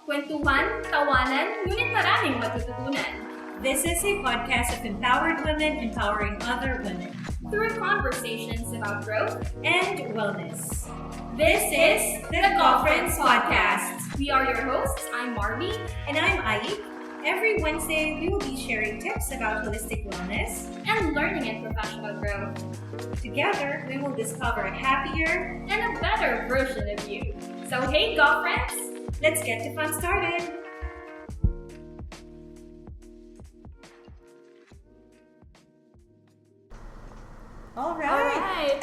Kwentuhan, tawanan, ngunit maraming matututunan. This is a podcast of empowered women empowering other women Through conversations about growth and wellness. This is the GAWfriends podcast. We are your hosts. I'm Marby. And I'm Aik. Every Wednesday, we will be sharing tips about holistic wellness and learning and professional growth. Together, we will discover a happier and a better version of you. So hey, GAWfriends! Let's get the fun started! All right.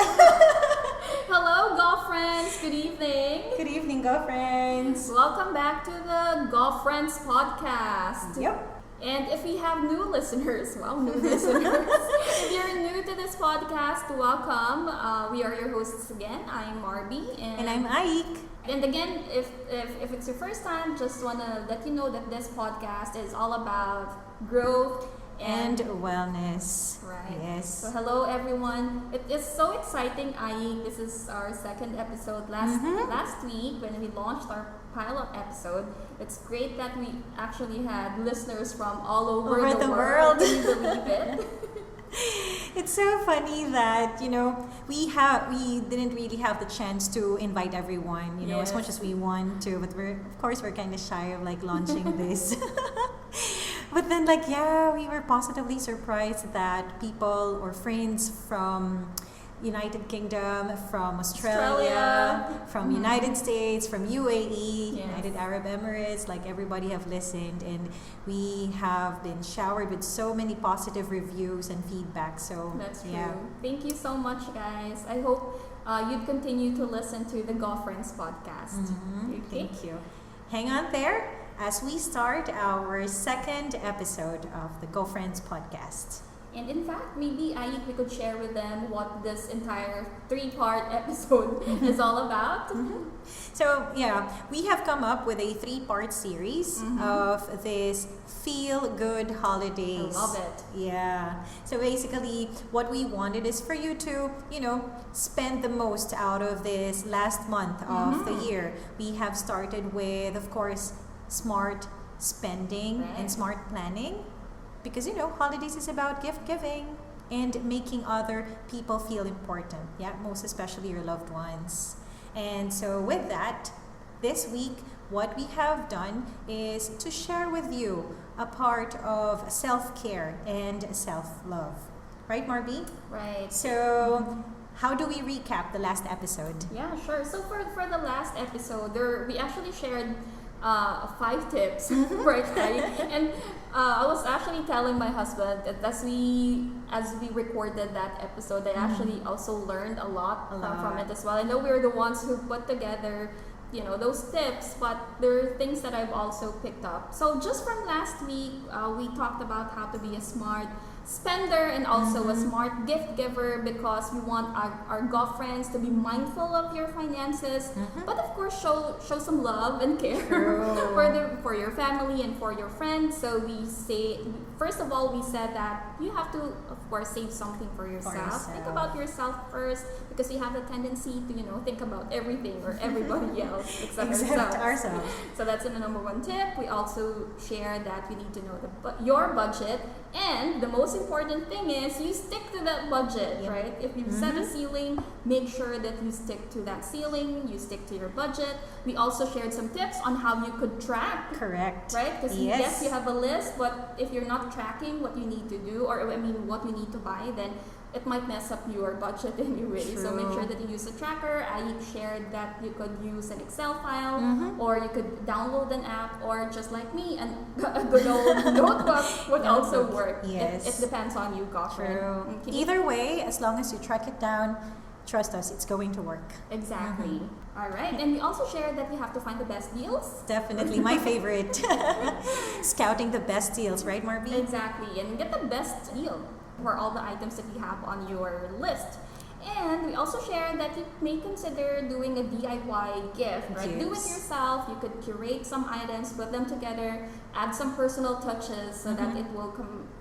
Hello, GAWfriends. Good evening. Good evening, GAWfriends. Welcome back to the GAWfriends podcast. Yep. And if we have new listeners, if you're new to this podcast, welcome. We are your hosts again. I'm Marby. And I'm Aik. And again, if it's your first time, just want to let you know that this podcast is all about growth and wellness. Right. Yes. So hello everyone. It is so exciting, Aik. This is our second episode. Last week when we launched our pilot episode, it's great that we actually had listeners from all over the world. Can you believe it? It's so funny that we didn't really have the chance to invite everyone as much as we want to, but we're kind of shy of launching this. But then we were positively surprised that people or friends from United Kingdom, from Australia, from United States, from UAE, United Arab Emirates, everybody have listened, and we have been showered with so many positive reviews and feedback. So that's true. Thank you so much, guys. I hope you'd continue to listen to the GAWfriends podcast. Okay? Thank you. Hang on there as we start our second episode of the GAWfriends podcast. And in fact, maybe Aik, we could share with them what this entire 3-part episode is all about. So we have come up with a 3-part series of this Feel Good Holidays. I love it. Yeah. So basically, what we wanted is for you to, spend the most out of this last month of the year. We have started with, of course, smart spending and smart planning. Because, holidays is about gift giving and making other people feel important. Yeah, most especially your loved ones. And so with that, this week, what we have done is to share with you a part of self-care and self-love. Right, Marby? Right. So how do we recap the last episode? Yeah, sure. So for the last episode, we actually shared 5 tips, right? And I was actually telling my husband that as we recorded that episode, I actually also learned a lot from it as well. I know we're the ones who put together, those tips, but there are things that I've also picked up. So just from last week, we talked about how to be a smart spender and also a smart gift giver, because we want our GAWfriends to be mindful of your finances, but of course show some love and care for your family and for your friends. So we say, first of all, we said that you have to, of course, save something for yourself. Think about yourself first, because you have the tendency to think about everything or everybody else except ourselves. So that's the number 1 tip. We also share that you need to know your budget, and the most important thing is you stick to that budget, right? If you've set a ceiling, make sure that you stick to that ceiling, you stick to your budget. We also shared some tips on how you could track. Correct. Right? Because yes, you have a list, but if you're not tracking what you need to do, or what you need to buy, then it might mess up your budget anyway. True. So make sure that you use a tracker. I shared that you could use an Excel file, or you could download an app, or just like me, and a good old notebook would also work. Yes. It depends on you, GAWfriend. Either way, as long as you track it down, trust us, it's going to work. Exactly. All right. And we also shared that you have to find the best deals. Definitely my favorite. Scouting the best deals, right, Marby? Exactly. And get the best deal for all the items that you have on your list. And we also shared that you may consider doing a DIY gift, right? Yes. Do it yourself. You could curate some items, put them together, add some personal touches so that it will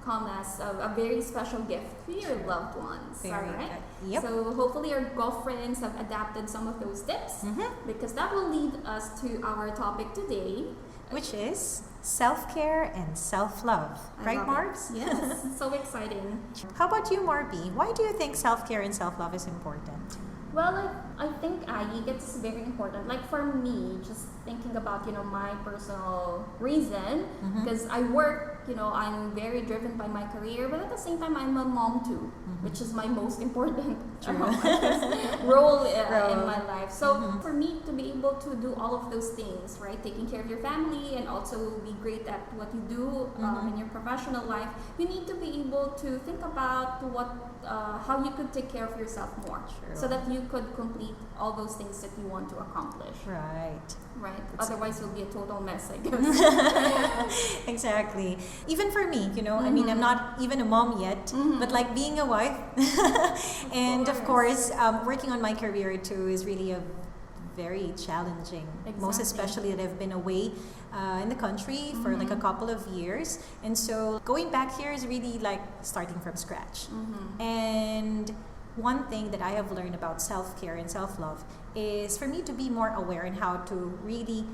come as a very special gift to your loved ones. Very all right? good. Yep. So hopefully our GAWfriends have adapted some of those tips because that will lead us to our topic today. which is self-care and self-love. I Right, love Marbs? it. Yes, so exciting. How about you, Marby? Why do you think self-care and self-love is important? Well, I think it's very important. Like for me, just thinking about my personal reason, Mhm. because I work, I'm very driven by my career, but at the same time, I'm a mom too, which is my most important True. role Role. in my life. So Mhm. for me to be able to do all of those things, right, taking care of your family and also be great at what you do in your professional life, you need to be able to think about how you could take care of yourself more, True. so that you could complete all those things that you want to accomplish. Right. Right. That's Otherwise, you'll be a total mess, I guess. Exactly. Even for me, I mean, I'm not even a mom yet, Mhm. but like being a wife, and of course. course, working on my career too is really a very challenging. Most Exactly. especially that I've been away in the country for like a Mhm. couple of years, and so going back here is really like starting from scratch. Mhm. And one thing that I have learned about self-care and self-love is for me to be more aware and how to really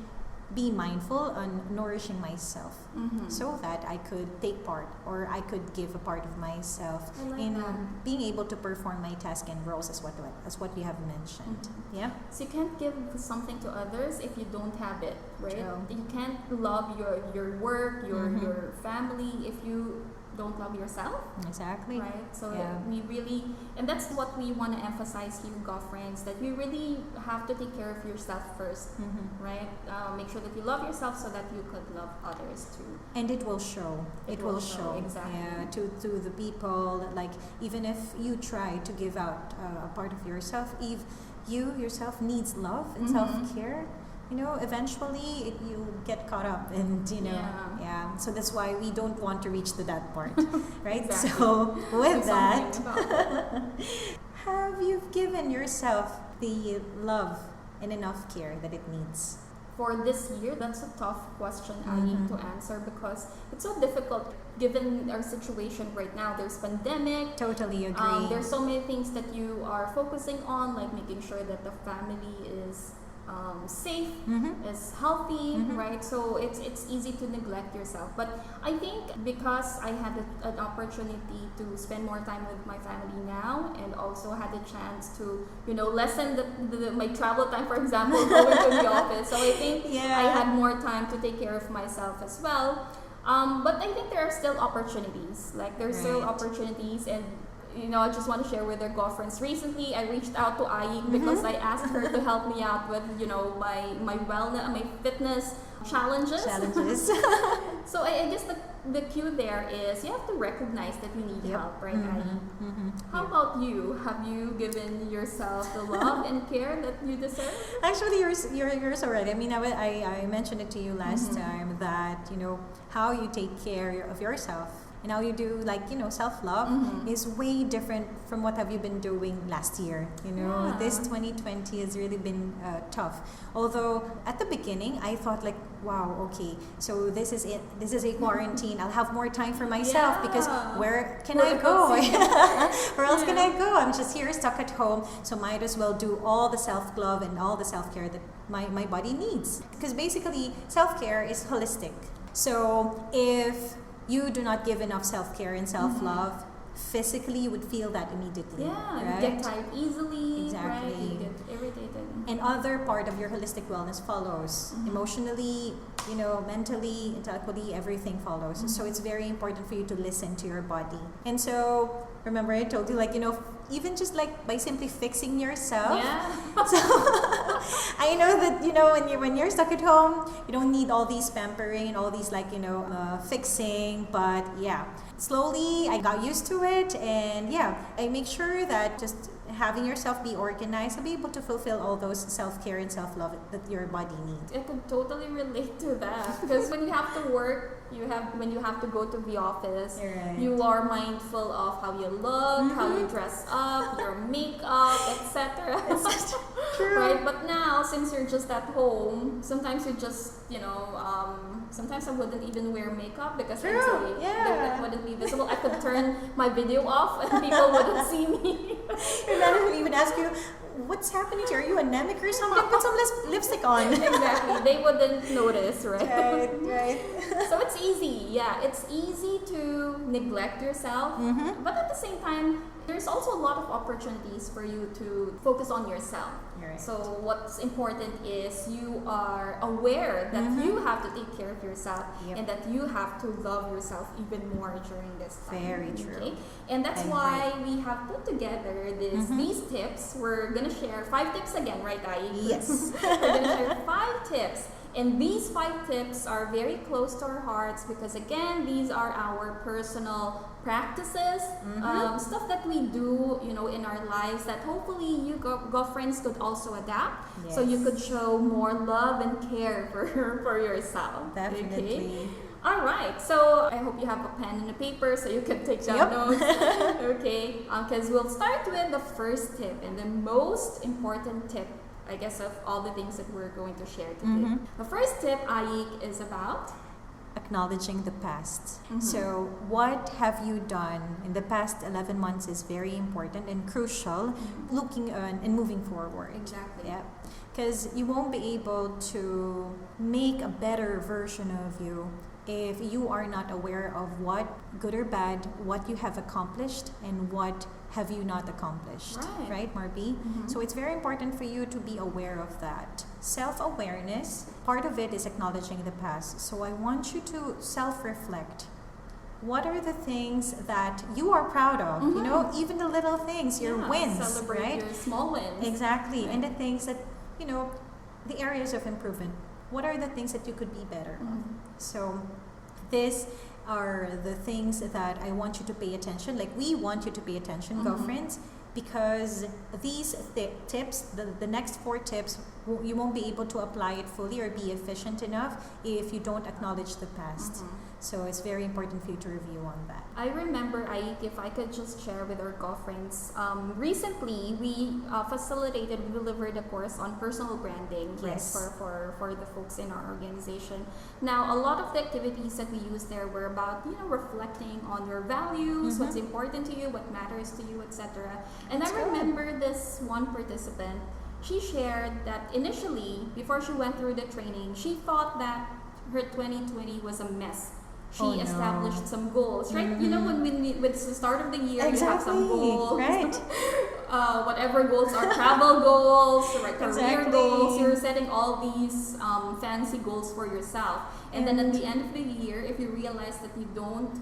be mindful on nourishing myself, Mhm. so that I could take part or I could give a part of myself I like in that. being able to perform my task and roles as what we have mentioned. Mhm. Yeah. So you can't give something to others if you don't have it, right? True. You can't love your work, Mhm. your family if you don't love yourself, Exactly. right? So Yeah. we really, and that's what we want to emphasize here, GAWfriends, that you really have to take care of yourself first, Mhm. right? Make sure that you love yourself so that you could love others too. And it will show. It will show. exactly. Yeah, to the people. Like even if you try to give out a part of yourself, if you yourself needs love and Mhm. self-care, eventually you get caught up, and Yeah. So that's why we don't want to reach to that part, right? Exactly. So with Do that, something about it. have you given yourself the love and enough care that it needs? For this year, that's a tough question, I Mhm. need to answer, because it's so difficult given our situation right now. There's pandemic. Totally agree. There's so many things that you are focusing on, like making sure that the family is safe, Mhm. is healthy, Mhm. right? So it's easy to neglect yourself. But I think because I had an opportunity to spend more time with my family now, and also had a chance to lessen my travel time, for example, going to the office. So I think Yeah. I had more time to take care of myself as well. But I think there are still opportunities. Like there's still Right. opportunities, and I just want to share with our GAWfriends. Recently, I reached out to Aik because I asked her to help me out with my wellness, my fitness challenges. Challenges. So I guess the cue there is you have to recognize that you need Yep. help, right, Aik? Mhm. Mhm. How Yeah. about you? Have you given yourself the love and care that you deserve? Actually, you're so right. I mean, I mentioned it to you last Mhm. time that how you take care of yourself and how you do self-love Mhm. is way different from what have you been doing last year. Yeah. This 2020 has really been tough. Although at the beginning I thought like, wow, okay, so this is it. This is a quarantine. I'll have more time for myself because Yeah. where can Where I go? else you Where else can Yeah. I go? I'm just here stuck at home, so might as well do all the self-love and all the self-care that my body needs. Because basically, self-care is holistic. So if you do not give enough self-care and self-love, physically you would feel that immediately. Yeah, right? you get tired easily, Exactly. right? You get irritated. And other part of your holistic wellness follows. Mhm. Emotionally, mentally, intellectually, everything follows. Mhm. So it's very important for you to listen to your body. And so, remember I told you, even just like by simply fixing yourself. Yeah. So I know that when you're stuck at home, you don't need all these pampering and all these fixing. But yeah, slowly I got used to it, and yeah, I make sure that just having yourself be organized and be able to fulfill all those self-care and self-love that your body needs. I could totally relate to that, because when you have to work, when you have to go to the office, You're right. you are mindful of how you look, how you dress up, your makeup, etc. True. Right? But now, since you're just at home, sometimes you just, sometimes I wouldn't even wear makeup because True, I'd say yeah. that wouldn't be visible. I could turn my video off and people wouldn't see me. Your manager would even ask you, what's happening to you? Are you anemic or something? Put some lipstick on. Exactly. They wouldn't notice, right? Right. So it's easy. Yeah, it's easy to neglect yourself. Mm-hmm. But at the same time, there's also a lot of opportunities for you to focus on yourself. You're right. So what's important is you are aware that you have to take care of yourself Yep. and that you have to love yourself even more during this time. Very true. And that's And why we have put together these tips. We're gonna share 5 tips again, right, Ai? Yes. We're gonna share 5 tips. And these 5 tips are very close to our hearts because, again, these are our personal practices, stuff that we do, in our lives that hopefully you girlfriends could also adapt. So you Yes. could show more love and care for yourself. Definitely. Okay? All right. So I hope you have a pen and a paper so you can take down notes. Okay. Because we'll start with the first tip and the most important tip, I guess, of all the things that we're going to share today. The first tip, Ayik, is about Acknowledging the past. So what have you done in the past 11 months is very important and crucial looking on and moving forward. exactly. Yeah. Because you won't be able to make a better version of you if you are not aware of what, good or bad, what you have accomplished and what have you not accomplished. Right. Marby? So it's very important for you to be aware of that. Self-awareness, part of it is acknowledging the past. So I want you to self-reflect. What are the things that you are proud of? Even the little things, your wins, Celebrate right? your small wins. Exactly. And the things that, the areas of improvement. What are the things that you could be better on? So these are the things that I want you to pay attention. Like we want you to pay attention, girlfriends, because these tips, the next 4 tips, you won't be able to apply it fully or be efficient enough if you don't acknowledge the past. So it's very important for you to review on that. I remember, Ayik, if I could just share with our girlfriends, recently we we delivered a course on personal branding, Yes. right, for the folks in our organization. Now, a lot of the activities that we used there were about, reflecting on your values, what's important to you, what matters to you, etc. And That's I good. remember this one participant, she shared that initially, before she went through the training, she thought that her 2020 was a mess. She Oh, no. established some goals, right? When it's the start of the year, you have some Exactly, goals. right. Whatever goals are travel goals, right? Career Exactly. goals. You're setting all these fancy goals for yourself. And then at the end of the year, if you realize that you don't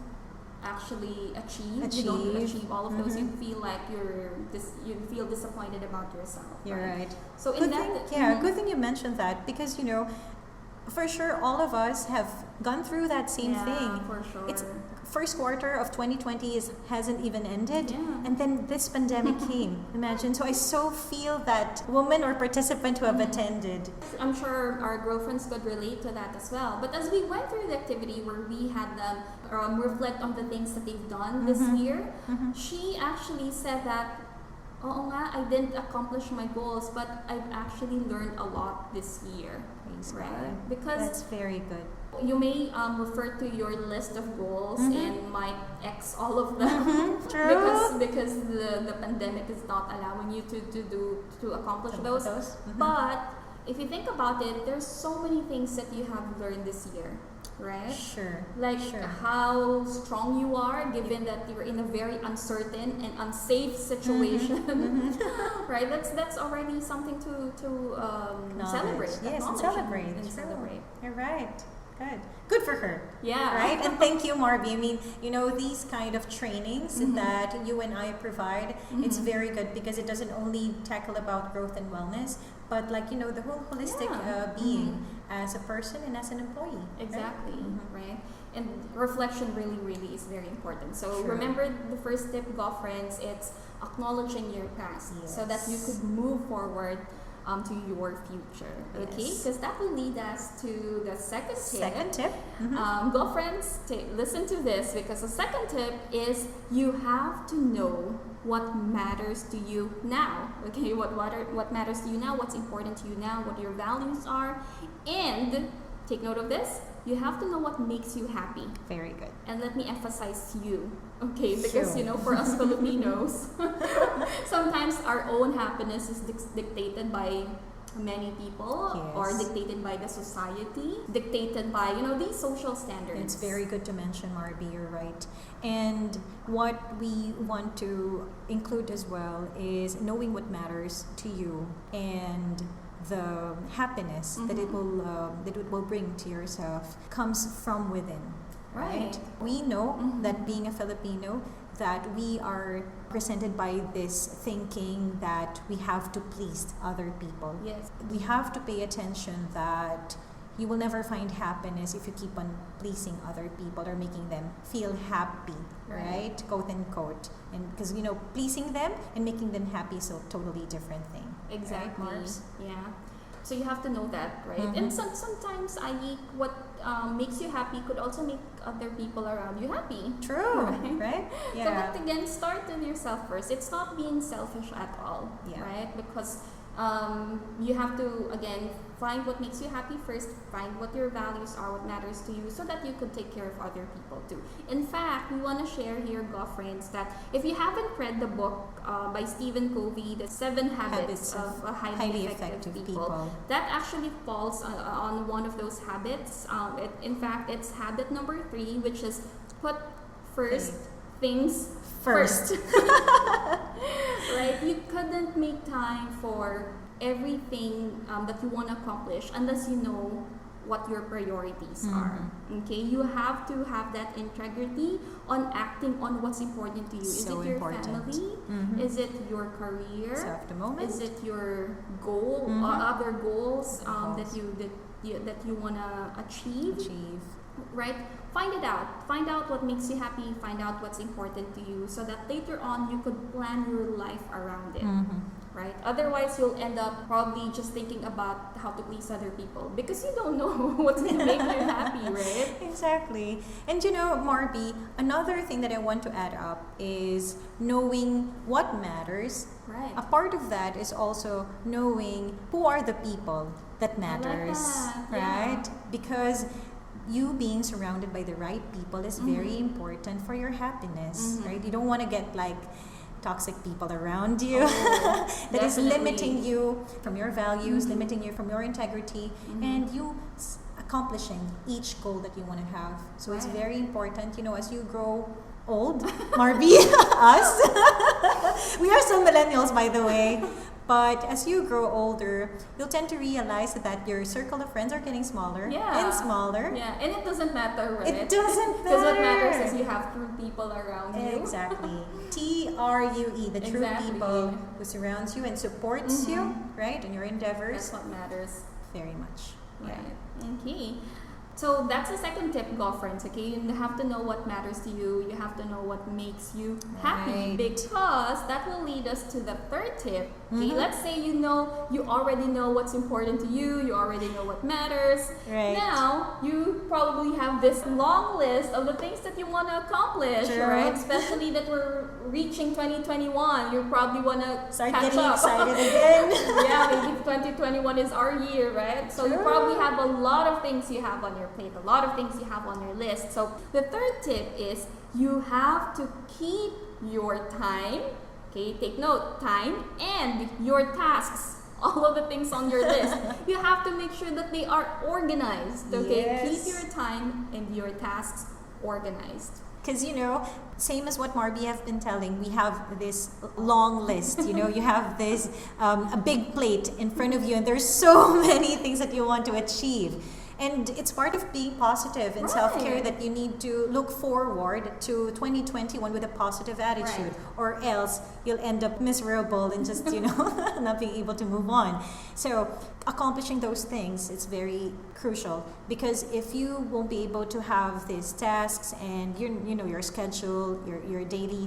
actually achieve all of those, you feel like you feel disappointed about yourself. You're right. So Good in thing, that, good thing you mentioned that because for sure all of us have gone through that same thing. for sure. It's first quarter of 2020 hasn't even ended, Yeah. and then this pandemic came. Imagine. So I so feel that woman or participant who have attended. I'm sure our girlfriends could relate to that as well. But as we went through the activity where we had them reflect on the things that they've done this year, she actually said that, oo nga, I didn't accomplish my goals, but I've actually learned a lot this year. Praise Right? God. Because That's very good. you may refer to your list of goals and might X all of them True. because the pandemic is not allowing you to accomplish those. But if you think about it, there's so many things that you have learned this year, right? Sure. Like Sure. how strong you are, given that you're in a very uncertain and unsafe situation, right? That's already something to celebrate. Yes, and acknowledge celebrate. and True. celebrate. You're right. Good for her. Yeah. Right? And thank you, Marby. I mean, these kind of trainings that you and I provide, it's very good because it doesn't only tackle about growth and wellness, but the whole holistic being as a person and as an employee. Exactly, right? And reflection really, really is very important. So True. remember the first tip, girlfriends, it's acknowledging your past so that you Yes. could move forward to your future. Okay, Yes. because that will lead us to the second tip. Second tip. Girlfriends, listen to this, because the second tip is you have to know what matters to you now. Okay, what matters to you now, what's important to you now, what your values are, and take note of this. You have to know what makes you happy. Very good. And let me emphasize you, okay? Because Sure. for us Filipinos, sometimes our own happiness is dictated by many people, Yes. or dictated by the society, dictated by these social standards. It's very good to mention, Marby, you're right. And what we want to include as well is knowing what matters to you and the happiness that it will bring to yourself comes from within, right? Right. We know that being a Filipino, that we are presented by this thinking that we have to please other people. Yes. We have to pay attention that you will never find happiness if you keep on pleasing other people or making them feel happy, right? Quote unquote. And because pleasing them and making them happy is a totally different thing. Exactly. Right, Marbs? Yeah. So you have to know that, right? And sometimes what makes you happy could also make other people around you happy. True, Right? right? So, but again, start with yourself first. It's not being selfish at all, Yeah. right? Because you have to, again, find what makes you happy first, find what your values are, what matters to you, so that you could take care of other people too. In fact, we want to share here, GAWfriends, that if you haven't read the book by Stephen Covey, The 7 Habits of Highly Effective People, that actually falls on one of those habits. In fact, it's habit number 3, which is put first things first. Right? You couldn't make time for everything that you want to accomplish unless you know what your priorities are. Okay, you have to have that integrity on acting on what's important to you. Is So it your important. family? Is it your career? So at the moment, Is it your goal or other goals that you want to achieve? Right? Find it out. Find out what makes you happy. Find out what's important to you, so that later on you could plan your life around it. Right? Otherwise, you'll end up probably just thinking about how to please other people because you don't know what's going to make you happy, right? Exactly. And Marby, another thing that I want to add up is knowing what matters. Right. A part of that is also knowing who are the people that matters, that. right? Yeah. Because you being surrounded by the right people is very important for your happiness, right? You don't want to get like toxic people around you that is limiting you from your values, limiting you from your integrity, and you accomplishing each goal that you want to have. So it's very important, as you grow old, Marby, us, we are still millennials, by the way. But as you grow older, you'll tend to realize that your circle of friends are getting smaller and smaller. Yeah, and it doesn't matter, right? It doesn't matter. Because what matters is you have true people around you. Exactly. TRUE, the true people who surrounds you and supports you, right, in your endeavors. That's what matters. Very much. Right. Okay. So that's the second tip, girlfriends. Okay, you have to know what matters to you. You have to know what makes you happy, because that will lead us to the third tip. Okay, let's say you already know what's important to you. You already know what matters. Right. Now you probably have this long list of the things that you want to accomplish, right? Especially that we're reaching 2021. You probably want to start catch getting up. excited again. Yeah, maybe 2021 is our year, right? So you probably have a lot of things you have on your plate, a lot of things you have on your list. So the third tip is you have to keep your time, okay, take note, time and your tasks, all of the things on your list. You have to make sure that they are organized, okay? Yes. Keep your time and your tasks organized. Because, same as what Marby have been telling, we have this long list, you have this, a big plate in front of you, and there's so many things that you want to achieve. And it's part of being positive and self-care that you need to look forward to 2021 with a positive attitude, or else you'll end up miserable and just, not being able to move on. So accomplishing those things, it's very crucial, because if you won't be able to have these tasks and your schedule, your daily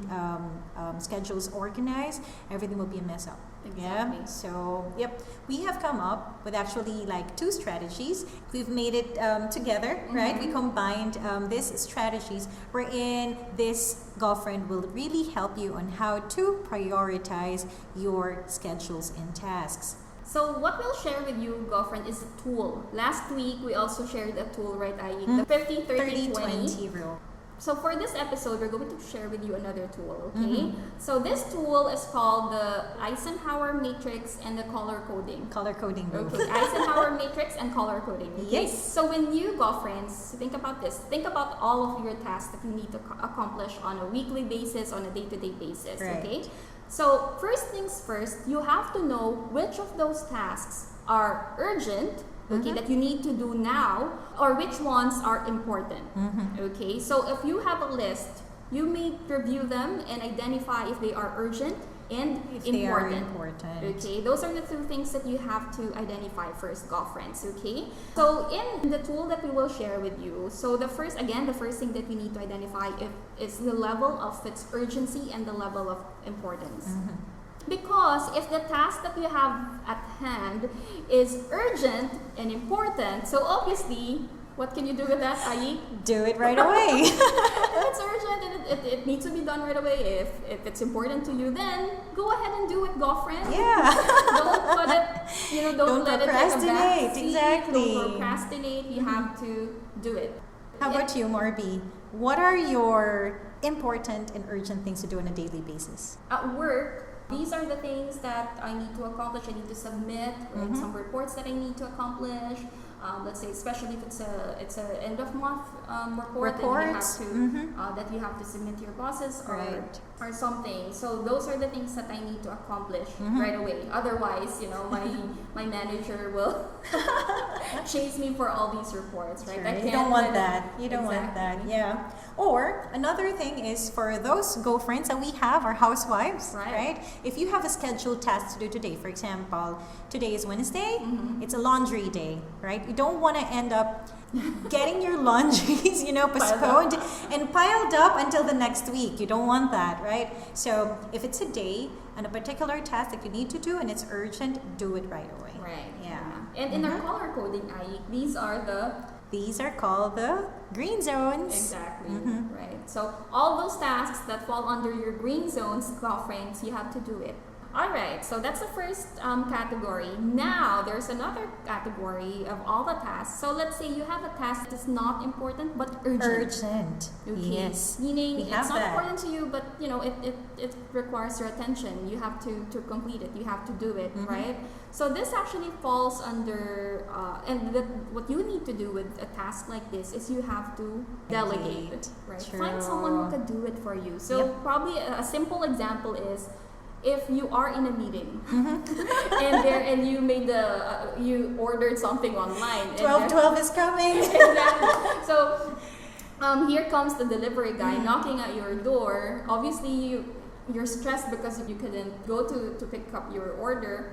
schedules organized, everything will be a mess up. Exactly. Yeah. So, yep, we have come up with actually like two strategies. We've made it together, right? We combined these strategies wherein this girlfriend will really help you on how to prioritize your schedules and tasks. So what we'll share with you, girlfriend, is a tool. Last week, we also shared a tool, right, Ayi? The 50-30-20 rule. So for this episode, we're going to share with you another tool, okay? So this tool is called the Eisenhower Matrix and the color coding. Color coding rule. Okay, Eisenhower Matrix and color coding. Okay? Yes. So when you go, friends, think about this. Think about all of your tasks that you need to accomplish on a weekly basis, on a day-to-day basis, Right. okay? So first things first, you have to know which of those tasks are urgent, okay, that you need to do now, or which ones are important. Okay, so if you have a list, you may review them and identify if they are urgent and If important. they are important. Okay, those are the two things that you have to identify first, girlfriends. Okay, so in the tool that we will share with you, so the first thing that you need to identify is the level of its urgency and the level of importance. Because if the task that you have at hand is urgent and important, so obviously, what can you do with that, Ayi? Do it right away. If it's urgent and it needs to be done right away, if it's important to you, then go ahead and do it, girlfriend. Yeah. Don't put it, don't let it take a procrastinate. back seat. Exactly. Don't procrastinate. You have to do it. How about you, Marby? What are your important and urgent things to do on a daily basis? At work, these are the things that I need to accomplish. I need to submit, right? Some reports that I need to accomplish. Let's say, especially if it's a end of month report, Reports. that you have to submit to your bosses Right. or something. So those are the things that I need to accomplish right away. Otherwise, my manager will chase me for all these reports, right? I You can't don't want let it- that. You don't want that. Exactly. Yeah. Or another thing is for those girlfriends that we have, our housewives, Right. If you have a scheduled task to do today, for example, today is Wednesday, it's a laundry day, right? You don't want to end up getting your laundries, postponed and piled up until the next week. You don't want that, right? So if it's a day and a particular task that you need to do and it's urgent, do it right away. Right. Yeah. And in our color coding, these are the These are called the green zones. exactly right. So all those tasks that fall under your green zones, girlfriends, you have to do it. All right, so that's the first category. Now, there's another category of all the tasks. So let's say you have a task that's not important but urgent. Urgent. Okay. Yes. Meaning We it's have not that. important to you, but it requires your attention. You have to complete it. You have to do it, right? So this actually falls under what you need to do with a task like this is you have to delegate, right? True. Find someone who can do it for you. So Yep. probably a simple example is if you are in a meeting and you made you ordered something online. 12 is coming. Exactly. So here comes the delivery guy knocking at your door. Obviously, you're stressed because you couldn't go to pick up your order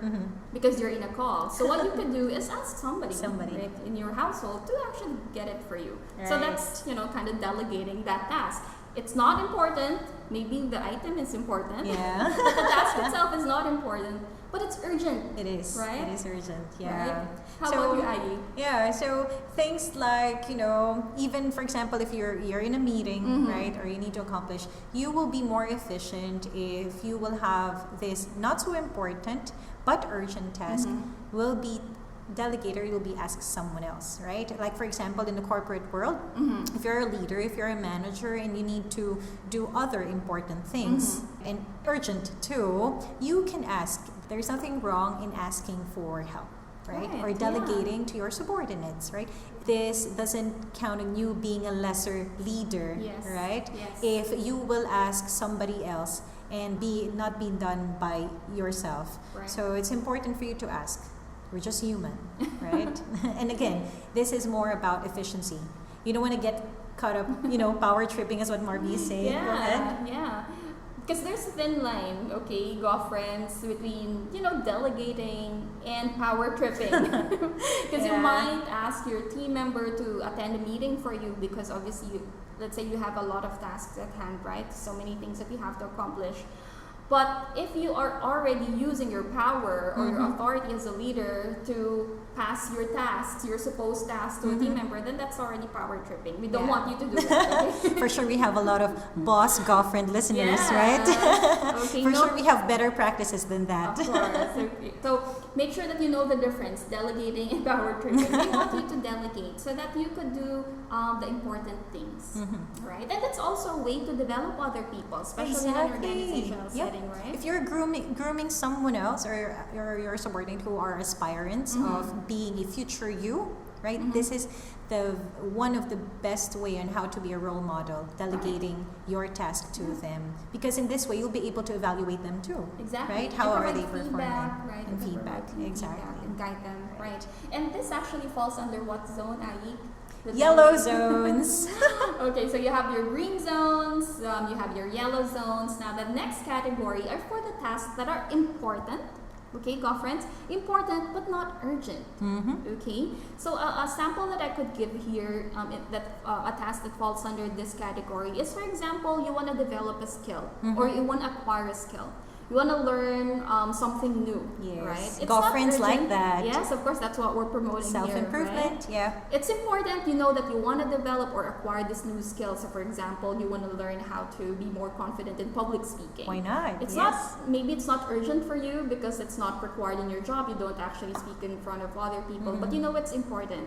because you're in a call. So what you can do is ask somebody right, in your household to actually get it for you. So Right. that's kind of delegating that task. It's not important. Maybe the item is important. Yeah. But the task itself is not important. But it's urgent. It is. Right? It is urgent. Yeah. Right? How So- about you, Ayi? Yeah, so things like, even for example, if you're in a meeting, right, or you need to accomplish, you will be more efficient if you will have this not so important but urgent task will be delegated, you'll be asked someone else, right? Like for example, in the corporate world, if you're a leader, if you're a manager and you need to do other important things and urgent too, you can ask. There's nothing wrong in asking for help. Right? Right, Or yeah. delegating to your subordinates, right? This doesn't count on you being a lesser leader, Yes, right? yes. If you will ask somebody else and not being done by yourself. Right. So it's important for you to ask. We're just human, right? And again, this is more about efficiency. You don't want to get caught up, power tripping is what Marby is saying. Go ahead. Yeah. Because there's a thin line, okay, girlfriends, between, delegating and power tripping. Because you Yeah. might ask your team member to attend a meeting for you because obviously, let's say you have a lot of tasks at hand, right? So many things that you have to accomplish. But if you are already using your power or your authority as a leader to pass your tasks, your supposed tasks to a team member, then that's already power tripping. We don't want you to do that. Okay? For sure, we have a lot of boss GAWfriend listeners, Yeah. right? Okay, For sure, we have better practices than that. Of course. Okay. So make sure that you know the difference, delegating and power tripping. We want you to delegate so that you could do the important things, right? And that's also a way to develop other people, especially in an organizational setting, right? If you're grooming someone else or your subordinate who are aspirants of being a future you, right? This is the one of the best way on how to be a role model, delegating your task to them, because in this way you'll be able to evaluate them too. Exactly. Right? How and are they provide performing? feedback, right? And feedback, exactly. And guide them, right? And this actually falls under what zone, Aik? The Yellow zone. zones. Okay, so you have your green zones, you have your yellow zones. Now the next category are for the tasks that are important. Okay, GAWfriends, important but not urgent. Okay, so a sample that I could give here, a task that falls under this category is, for example, you want to develop a skill or you want to acquire a skill. You want to learn something new, Yes. right? It's GAWfriends not like urgent. that. Yes, of course, that's what we're promoting Self-improvement, here, right? yeah. It's important, you know, that you want to develop or acquire this new skill. So, for example, you want to learn how to be more confident in public speaking. Why not? It's Yes. not, maybe it's not urgent for you because it's not required in your job. You don't actually speak in front of other people, but you know it's important.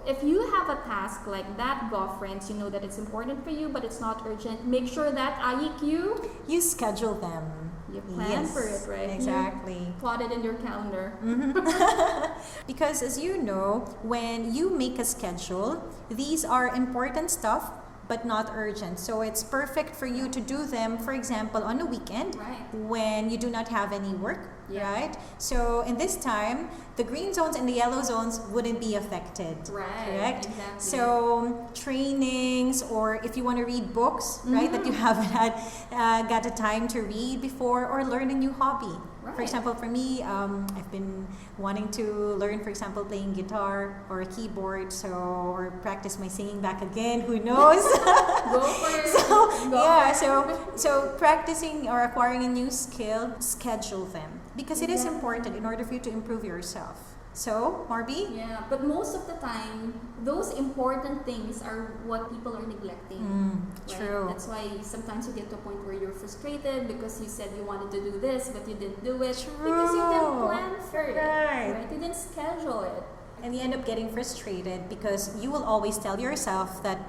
If you have a task like that, GAWfriends, you know that it's important for you, but it's not urgent. Make sure that You schedule them. you plan for it, right? Exactly. You plot it in your calendar. Because as you know, when you make a schedule, these are important stuff but not urgent. So it's perfect for you to do them, for example, on a weekend Right. when you do not have any work, Yeah. right? So in this time, the green zones and the yellow zones wouldn't be affected. Right, Correct? exactly. So trainings, or if you want to read books, right, that you haven't had got a time to read before, or learn a new hobby. Right. For example, for me, I've been wanting to learn, for example, playing guitar or a keyboard, or practice my singing back again. Who knows? Go for it. So practicing or acquiring a new skill, schedule them, because it is Exactly. important in order for you to improve yourself. So, Marby? Yeah, but most of the time, those important things are what people are neglecting. Right? True. That's why sometimes you get to a point where you're frustrated because you said you wanted to do this, but you didn't do it. Because you didn't plan for it. Right. You didn't schedule it. And you end up getting frustrated because you will always tell yourself that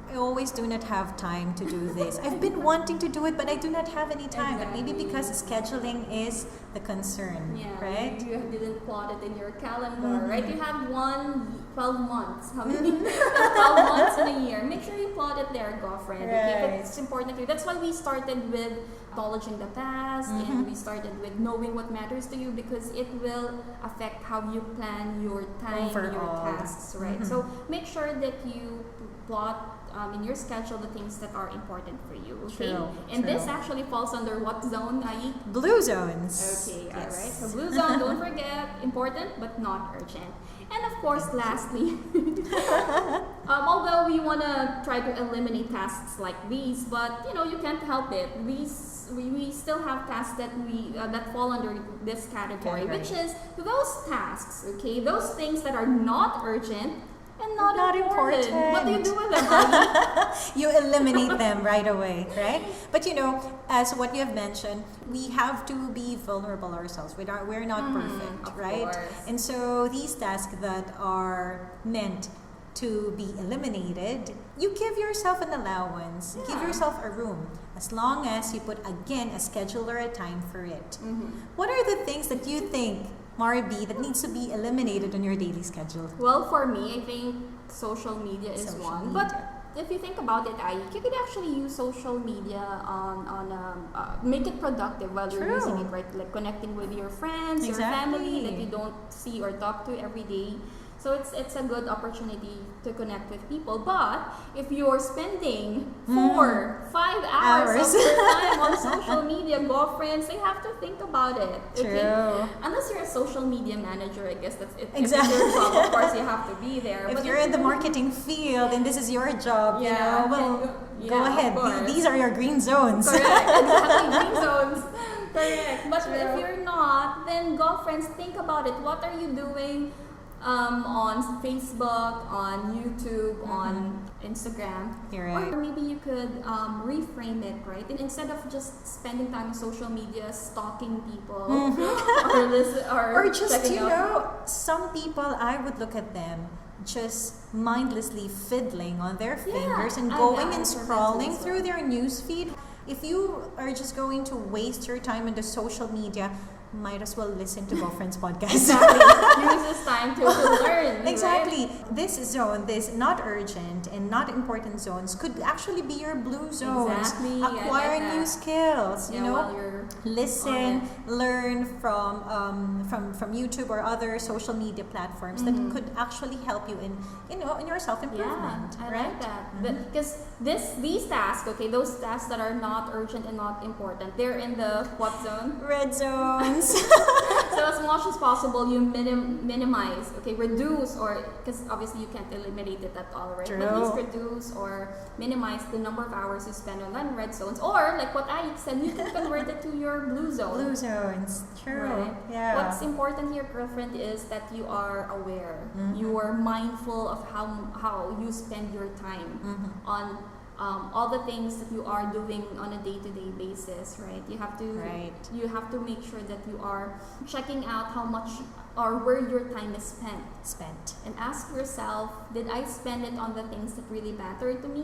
I always do not have time to do this. I've been wanting to do it, but I do not have any time. But maybe Exactly. because scheduling is the concern, Yeah, right? You didn't plot it in your calendar, right? You have 12 months. How many? 12 months in a year. Make sure you plot it there, GAWfriend. Okay? But Right. it's important to you. That's why we started with acknowledging the past and we started with knowing what matters to you, because it will affect how you plan your time, your Overall. tasks, right? So make sure that you plot in your schedule the things that are important for you, okay? True, And this true. actually falls under what zone, Ai? Blue zones. Okay, Yes. alright. So blue zone, don't forget, important but not urgent. And of course, lastly, although we want to try to eliminate tasks like these, but you can't help it. We still have tasks that that fall under this category, which is those tasks, okay? Those things that are not urgent and not important. What do you do with them, Abby? You eliminate them right away, right? But as what you have mentioned, we have to be vulnerable ourselves. We're not perfect, of right? course. And so these tasks that are meant to be eliminated, you give yourself an allowance, give Yeah. yourself a room, as long as you put, again, a schedule or a time for it. Mm-hmm. What are the things that you think, Marby, that needs to be eliminated on your daily schedule? Well, for me, I think social media is Social one. media. But if you think about it, you could actually use social media make it productive while you're True. using it, right? Like connecting with your friends, your Exactly. family that you don't see or talk to every day. So it's a good opportunity to connect with people. But if you're spending 4-5 hours of your time on social media, GAWfriends, they have to think about it. True. Unless you're a social media manager, I guess that's it. Exactly. If it's your job, of course, you have to be there. If you're in the marketing field and this is your job, Yeah, you know, well, yeah, go of ahead. course. These are your green zones. Correct, exactly, green zones. Correct. But if you're not, then GAWfriends, think about it. What are you doing on Facebook, on YouTube, on Instagram? You're right. Or maybe you could reframe it, right? And instead of just spending time on social media stalking people or Or just, checking you out- know, some people, I would look at them just mindlessly fiddling on their fingers and I going know, and for me scrolling as well. through their news feed. If you are just going to waste your time in the social media, might as well listen to GAWfriends podcast. Exactly. Use this time to learn. Exactly. Right? This zone, this not urgent and not important zones could actually be your blue zones. Exactly. I Acquire like new that. skills, you Yeah, know. while you're Listen, on learn from YouTube or other social media platforms that could actually help you in your self improvement. Yeah, I right? like that. Because these tasks, okay, those tasks that are not urgent and not important, they're in the what zone? Red zones. So as much as possible, you minimize, okay, reduce, or because obviously you can't eliminate it at all, right? True. But at least reduce or minimize the number of hours you spend on red zones, or like what I said, you can convert it to your blue zone. Blue zones. True. Right. Yeah. What's important here, girlfriend, is that you are aware. You are mindful of how you spend your time on all the things that you are doing on a day-to-day basis, right? You have to make sure that you are checking out how much or where your time is spent, and ask yourself, did I spend it on the things that really matter to me?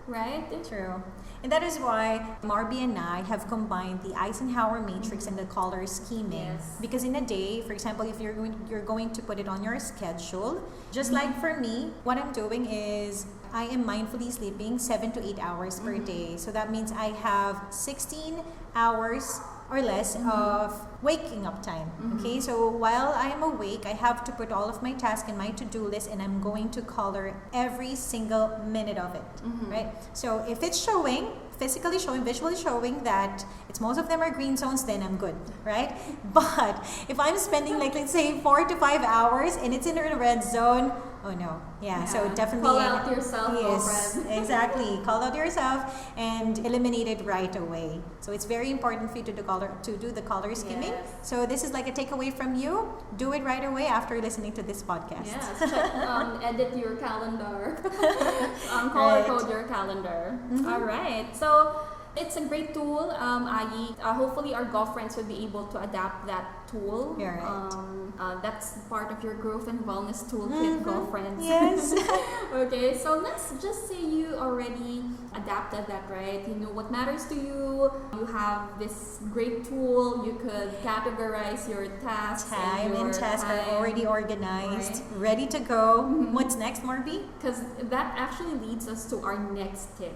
Right? True. And that is why Marby and I have combined the Eisenhower matrix and the color scheming. Yes. Because in a day, for example, if you're going to put it on your schedule, just like for me, what I'm doing is I am mindfully sleeping 7 to 8 hours per day. So that means I have 16 hours or less of waking up time. Okay, so while I am awake, I have to put all of my tasks in my to-do list, and I'm going to color every single minute of it. Right? So if it's showing, physically showing, visually showing that it's most of them are green zones, then I'm good, right? But if I'm spending like, let's say 4 to 5 hours and it's in a red zone, oh no. Yeah, so definitely call out yourself, yes, girlfriend. exactly. Call out yourself and eliminate it right away. So it's very important for you to do the color scheming. Yes. So this is like a takeaway from you. Do it right away after listening to this podcast. Yes, check, edit your calendar. Color code your calendar. All right. So it's a great tool, Ayi. Hopefully our GAWfriends will be able to adapt that tool. You're right. That's part of your growth and wellness toolkit, GAWfriends. Yes. Okay, so let's just say you already adapted that, right? You know what matters to you. You have this great tool. You could categorize your tasks. Time and tasks are already organized, Right. ready to go. What's next, Marby? Because that actually leads us to our next tip,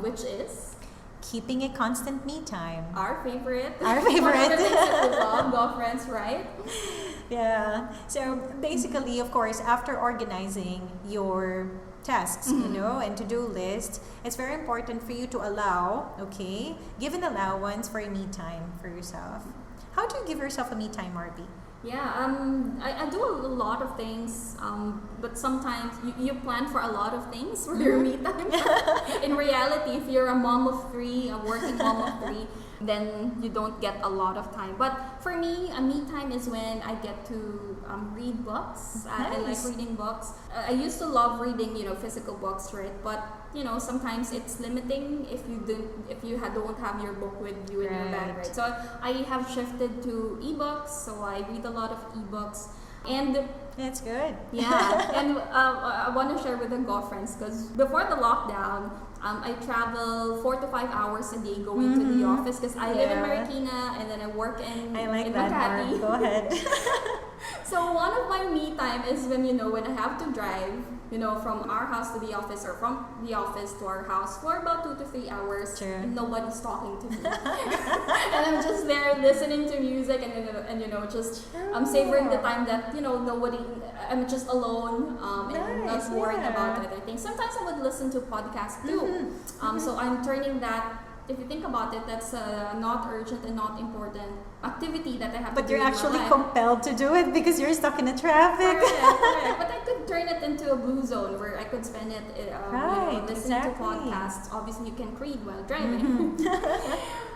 which is Keeping a constant me time. our favorite. Our One of the favorite. things that we love, GAWfriends, right? Yeah. So basically, of course, after organizing your tasks, you know, and to-do list, it's very important for you to give an allowance for a me time for yourself. How do you give yourself a me time, Marby? Yeah, I do a lot of things, but sometimes you plan for a lot of things for your me time. In reality, if you're a mom of 3, a working mom of 3, then you don't get a lot of time. But for me, a me time is when I get to read books. I like Nice. reading books. I used to love reading, physical books, right? But sometimes it's limiting if you don't have your book with you in your bag, right? So I have shifted to ebooks. So I read a lot of ebooks, and That's good. yeah, and I want to share with the GAWfriends because before the lockdown, I travel 4 to 5 hours a day going to the office because I live in Yeah. Marikina and then I work in I like in that, Makati. Marb. Go ahead. So one of my me time is when when I have to drive, from our house to the office or from the office to our house for about 2 to 3 hours. Sure. And nobody's talking to me, and I'm just there listening to music and just savoring the time that nobody. I'm just alone and Nice, not worried yeah. about other things. Sometimes I would listen to podcasts too. So I'm turning that. If you think about it, that's a not urgent and not important activity that I have But to do you're in my actually life. compelled to do it because you're stuck in the traffic. Correct. But I could turn it into a blue zone where I could spend it Right, listening exactly. to podcasts. Obviously, you can read while driving.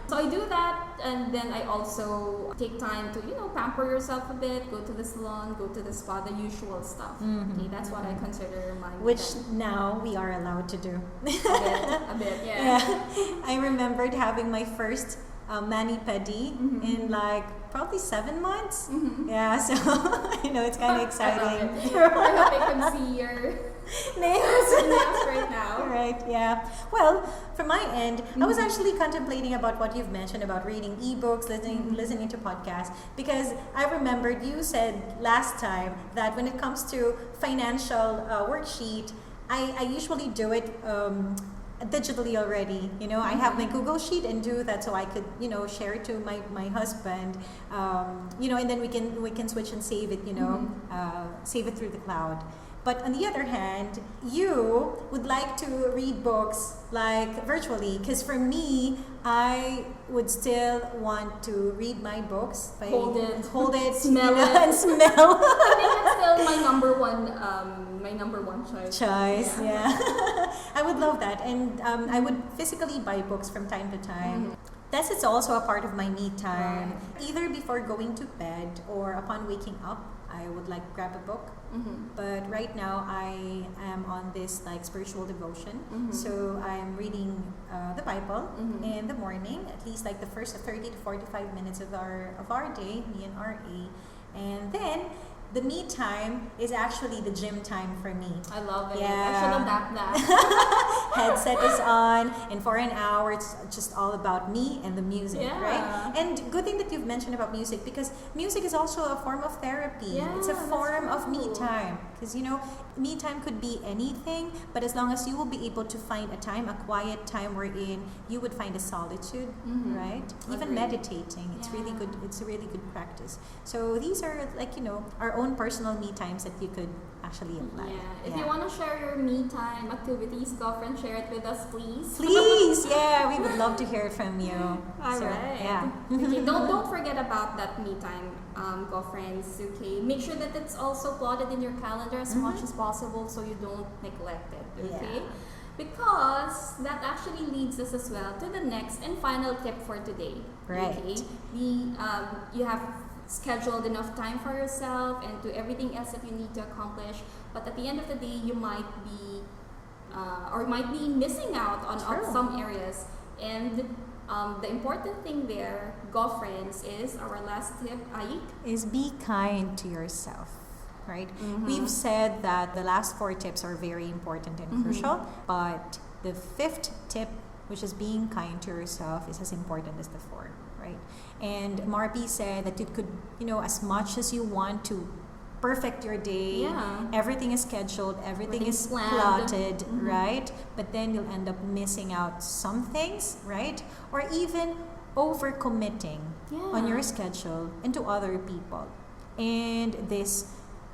So I do that, and then I also take time to pamper yourself a bit, go to the salon, go to the spa, the usual stuff. Okay, that's what I consider my Which weekend. now we are allowed to do. A bit, yeah. I remembered having my first mani-pedi in like probably 7 months. Yeah, so it's kind of exciting. I hope I can see your Nails. nails right now. Right, yeah. Well, from my end, I was actually contemplating about what you've mentioned about reading ebooks, listening to podcasts, because I remembered you said last time that when it comes to financial worksheet, I usually do it digitally already. I have my Google Sheet and do that so I could share it to my husband, and then we can switch and save it, save it through the cloud. But on the other hand, you would like to read books like virtually, because for me, I would still want to read my books. Hold it, smell it. and smell. I think it's still my number one choice. Yeah. I would love that, and I would physically buy books from time to time. Thus, it's also a part of my me time. Right. Either before going to bed or upon waking up, I would like grab a book. But right now, I am on this like spiritual devotion. So I'm reading the Bible in the morning, at least like the first 30 to 45 minutes of our day, me and RA, and then the me time is actually the gym time for me. I love it. Yeah. I should adapt that. Headset is on, and for an hour it's just all about me and the music, Yeah. right? And good thing that you've mentioned about music, because music is also a form of therapy. Yeah, It's a that's form of me true. time, because me time could be anything, but as long as you will be able to find a quiet time wherein you would find a solitude, right? Even Agreed. meditating, it's really Yeah. good. It's a really good practice. So these are like our own personal me times that you could actually apply. Yeah. If you want to share your me time activities, girlfriend, share it with us, please. Please, yeah, we would love to hear it from you. All So, right. yeah. Okay, don't forget about that me time, girlfriends. Okay, make sure that it's also plotted in your calendar as much as possible so you don't neglect it. Okay. Yeah. Because that actually leads us as well to the next and final tip for today. Right. Okay. You have scheduled enough time for yourself and to everything else that you need to accomplish, but at the end of the day, you might be missing out on True. some areas. And the important thing there, girlfriends, is our last tip, Aik. Is be kind to yourself, right? We've said that the last 4 tips are very important and crucial, but the 5th tip, which is being kind to yourself, is as important as the 4, right? And Marby said that it could, as much as you want to perfect your day, Yeah. everything is scheduled, everything is Everything's planned. plotted, right? But then you'll end up missing out some things, right? Or even overcommitting on your schedule and to other people. And this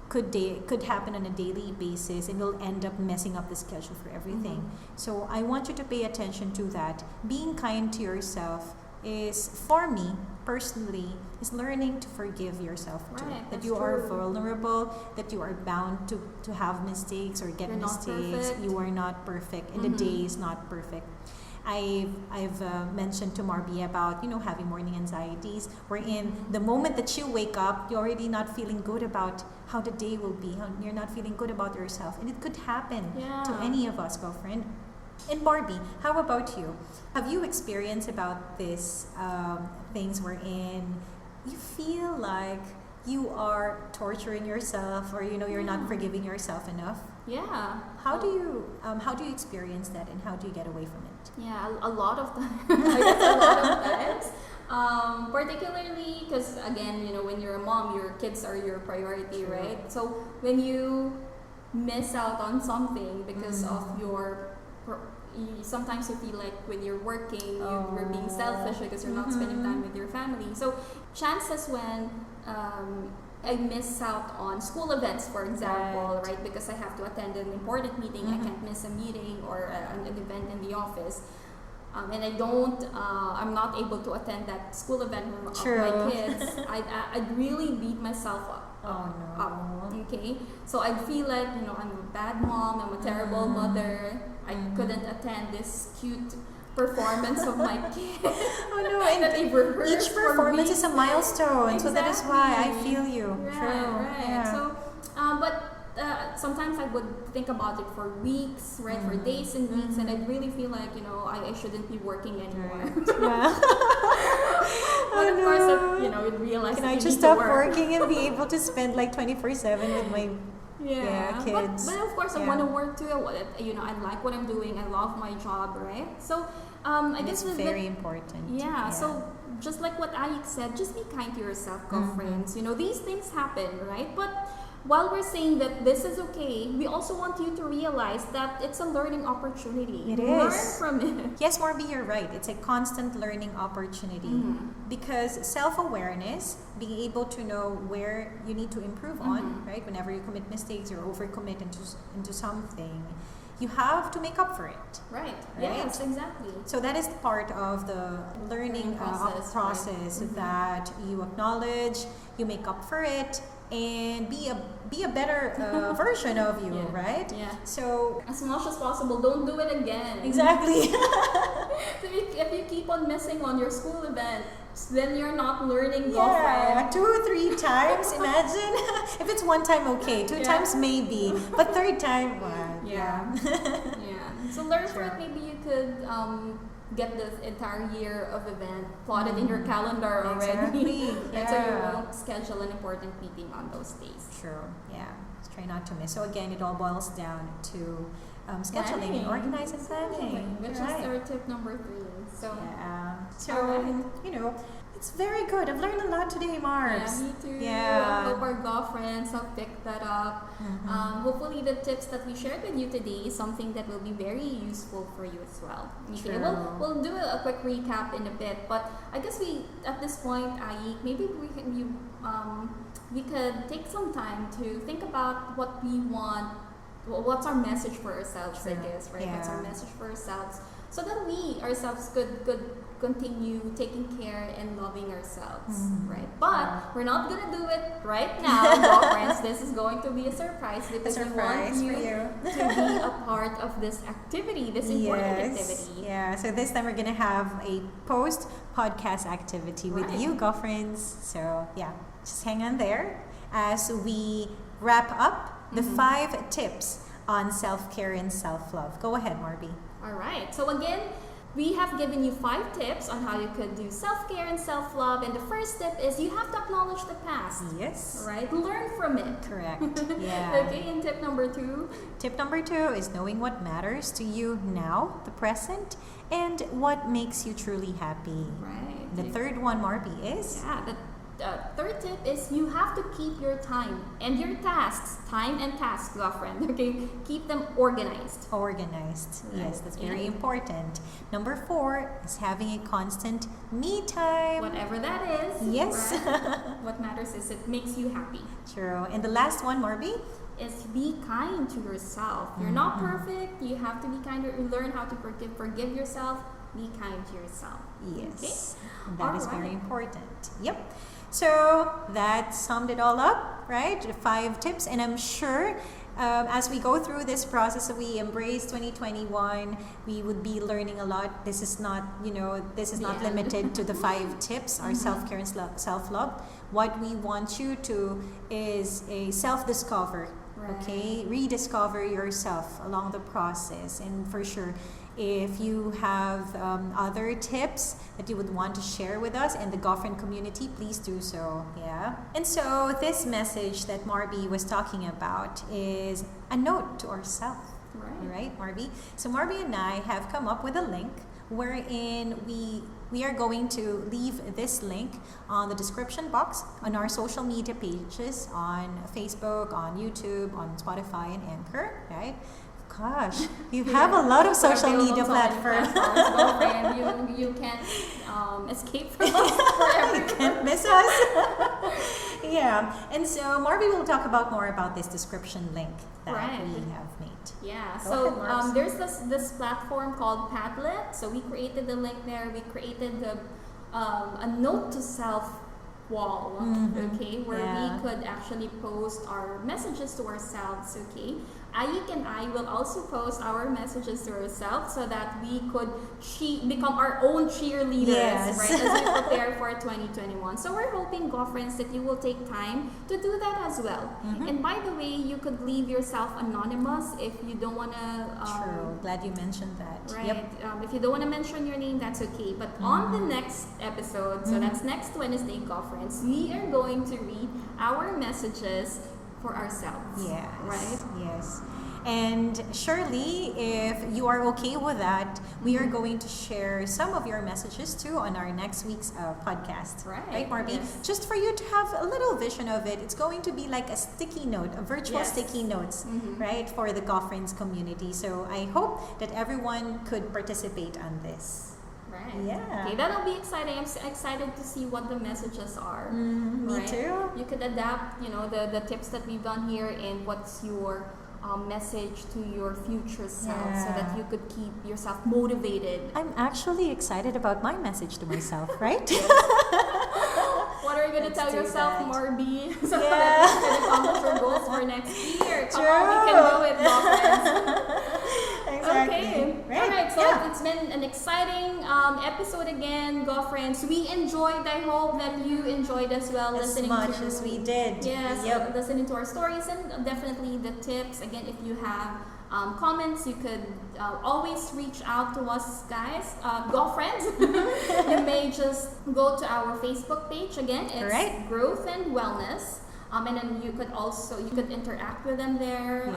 could happen on a daily basis, and you'll end up messing up the schedule for everything. So I want you to pay attention to that. Being kind to yourself is, for me personally, is learning to forgive yourself too. Right, That that's you are true. vulnerable, that you are bound to have mistakes or get You're not mistakes. perfect. You are not perfect, and the day is not perfect. I've mentioned to Marby about having morning anxieties, wherein the moment that you wake up, you're already not feeling good about how the day will be. You're not feeling good about yourself, and it could happen to any of us, girlfriend. And Barbie, how about you? Have you experienced about this things wherein you feel like you are torturing yourself, or you're not forgiving yourself enough? Yeah. How do you experience that, and how do you get away from it? Yeah, a lot of times. I guess a lot of times. Particularly because, again, when you're a mom, your kids are your priority, right? So when you miss out on something because of sometimes you feel like when you're working, you're being selfish because you're not spending time with your family. So chances when I miss out on school events, for example, right? Because I have to attend an important meeting, I can't miss a meeting or an event in the office. And I'm not able to attend that school event of my kids. I'd really beat myself up. Okay, so I feel like I'm a bad mom, I'm a terrible mother. I couldn't attend this cute performance of my kid. And that they've rehearsed each performance for is a milestone, so that is why I feel you. Right. Yeah. So, but sometimes I would think about it for weeks, right, for days and weeks, and I'd really feel like I shouldn't be working anymore. Yeah. But of course, you'd realize Can that I you just need stop to work. working and be able to spend like 24/7 with my kids? But of course, I want to work too. I like what I'm doing. I love my job, right? So, I guess it's very important. Yeah. So, just like what Ayik said, just be kind to yourself, girlfriends. These things happen, right? But while we're saying that this is okay, we also want you to realize that it's a learning opportunity. Learn from it. Yes, Marby, you're right. It's a constant learning opportunity because self-awareness, being able to know where you need to improve on, right? Whenever you commit mistakes or overcommit into something, you have to make up for it. Right. Yes, exactly. So that is part of the learning process right? that you acknowledge, you make up for it, and be a better version of you, right? Yeah. So as much as possible, don't do it again. Exactly. So if you keep on missing on your school event, then you're not learning GAWfriends. 2 or 3 times, imagine. If it's one time, okay. 2 times, maybe. But 3rd time, yeah. So learn for it. Maybe you could get this entire year of event plotted in your calendar already. And so you won't schedule an important meeting on those days. True. Yeah. Just try not to miss. So again, it all boils down to scheduling and organizing and planning. Which is our tip number 3. So, it's very good. I've learned a lot today, Marbs. Yeah, me too. Yeah. I hope our GAWfriends have picked that up. Hopefully the tips that we shared with you today is something that will be very useful for you as well. Okay, we'll do a quick recap in a bit, but I guess at this point, Ayik, maybe we could take some time to think about what we want. What's our message for ourselves, I guess, right? What's our message for ourselves? So that we ourselves could continue taking care and loving ourselves, right? But we're not gonna do it right now, GAWfriends. This is going to be a surprise because we want you to be a part of this activity, this important activity. Yeah. So this time we're gonna have a post-podcast activity with you, GAWfriends. So just hang on there as we wrap up the 5 tips on self-care and self-love. Go ahead, Marby. All right. So again, we have given you 5 tips on how you could do self-care and self-love. And the first tip is you have to acknowledge the past. Yes. Right? Learn from it. Correct. Yeah. Okay, and tip number 2? Tip number 2 is knowing what matters to you now, the present, and what makes you truly happy. Right. The third one, Marby, is? The third tip is you have to keep your time and your tasks, GAWfriend, okay? Keep them organized. Organized. Yes, that's very important. Number 4 is having a constant me time. Whatever that is. Yes. Right? What matters is it makes you happy. True. And the last one, Marby? Is be kind to yourself. You're not perfect. You have to be kind. Learn how to forgive yourself. Be kind to yourself. Yes. Okay? That is very important. Yep. So that summed it all up, right? The 5 tips. And I'm sure as we go through this process, we embrace 2021, we would be learning a lot. This is not, not limited to the 5 tips, our self-care and self-love. What we want you to is a self-discover, okay? Rediscover yourself along the process. And for sure, if you have other tips that you would want to share with us and the GAWfriend community, please do so. Yeah. And so this message that Marby was talking about is a note to ourselves. Right, Marby? So Marby and I have come up with a link wherein we we are going to leave this link on the description box on our social media pages on Facebook, on YouTube, on Spotify and Anchor, right? Gosh, you have a lot of social media platforms. Girlfriend, you can't escape from us forever. You can't miss us. Yeah, and so Marby will talk about more about this description link that we have made. Yeah, Go ahead, there's this platform called Padlet. So we created the link there. We created a note to self wall, okay, where we could actually post our messages to ourselves, okay. Ayik and I will also post our messages to ourselves so that we could become our own cheerleaders, right, as we prepare for 2021. So we're hoping, GAWfriends, that you will take time to do that as well. And by the way, you could leave yourself anonymous if you don't want to. True. Glad you mentioned that. Right. Yep. If you don't want to mention your name, that's okay. But on the next episode, so that's next Wednesday, GAWfriends, we are going to read our messages for ourselves. Yes. Right? Yes. And surely, if you are okay with that, we are going to share some of your messages too on our next week's podcast. Right, Marby? Yes. Just for you to have a little vision of it, it's going to be like a sticky note, a virtual sticky notes, right, for the GAWfriends community. So I hope that everyone could participate on this. Right. Yeah. Okay, that'll be exciting. I'm excited to see what the messages are. Me too. You could adapt, the tips that we've done here, and what's your message to your future self, so that you could keep yourself motivated. I'm actually excited about my message to myself, right? What are you going to tell yourself, that. Marby? So that you can accomplish your goals for next year. Come on, we can do it, GAWfriends. Exactly. Okay. Right. All right. So it's been an exciting episode again, GAWfriends. We enjoyed. I hope that you enjoyed as well, As listening much to, as we did. Yes, Yep. listening to our stories and definitely the tips. Again, if you have comments, you could always reach out to us, guys. GAWfriends. You may just go to our Facebook page. Again, it's Growth and Wellness. And then you could interact with them there,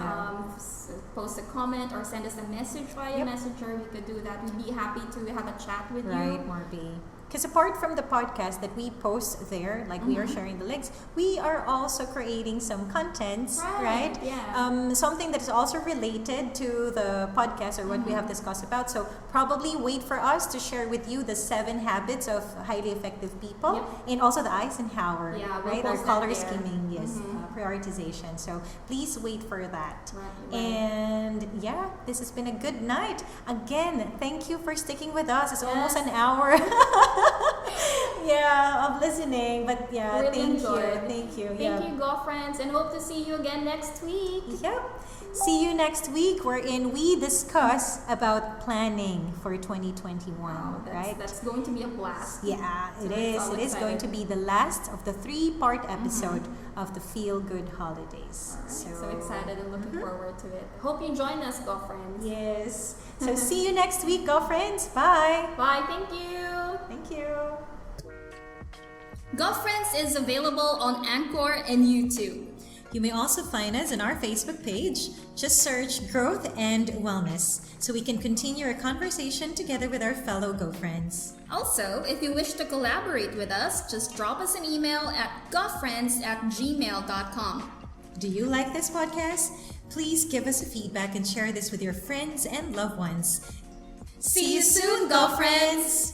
post a comment or send us a message via Messenger. We could do that. We'd be happy to have a chat with you. Right, Marby. Because apart from the podcast that we post there, like we are sharing the links, we are also creating some contents, right? Yeah. Something that is also related to the podcast or what we have discussed about. So probably wait for us to share with you the 7 habits of highly effective people, and also the Eisenhower, we'll Our post color that there. scheming, prioritization. So please wait for that. Right. And this has been a good night. Again, thank you for sticking with us. It's almost an hour. Of listening, but really thank you. Thank you, GAWfriends, and hope to see you again next week. See you next week, wherein we discuss about planning for 2021. Right? That's going to be a blast. Yeah, So it we're is. so It is going to excited. be the last of the 3-part episode of the Feel Good Holidays. Alright, so excited and looking forward to it. Hope you join us, GAWfriends. Yes. So see you next week, GAWfriends. Bye. Bye. Thank you. Thank you. GAWfriends is available on Anchor and YouTube. You may also find us on our Facebook page. Just search Growth and Wellness so we can continue our conversation together with our fellow GAWfriends. Also, if you wish to collaborate with us, just drop us an email at gawfriends@gmail.com. Do you like this podcast? Please give us a feedback and share this with your friends and loved ones. See you soon, GAWfriends!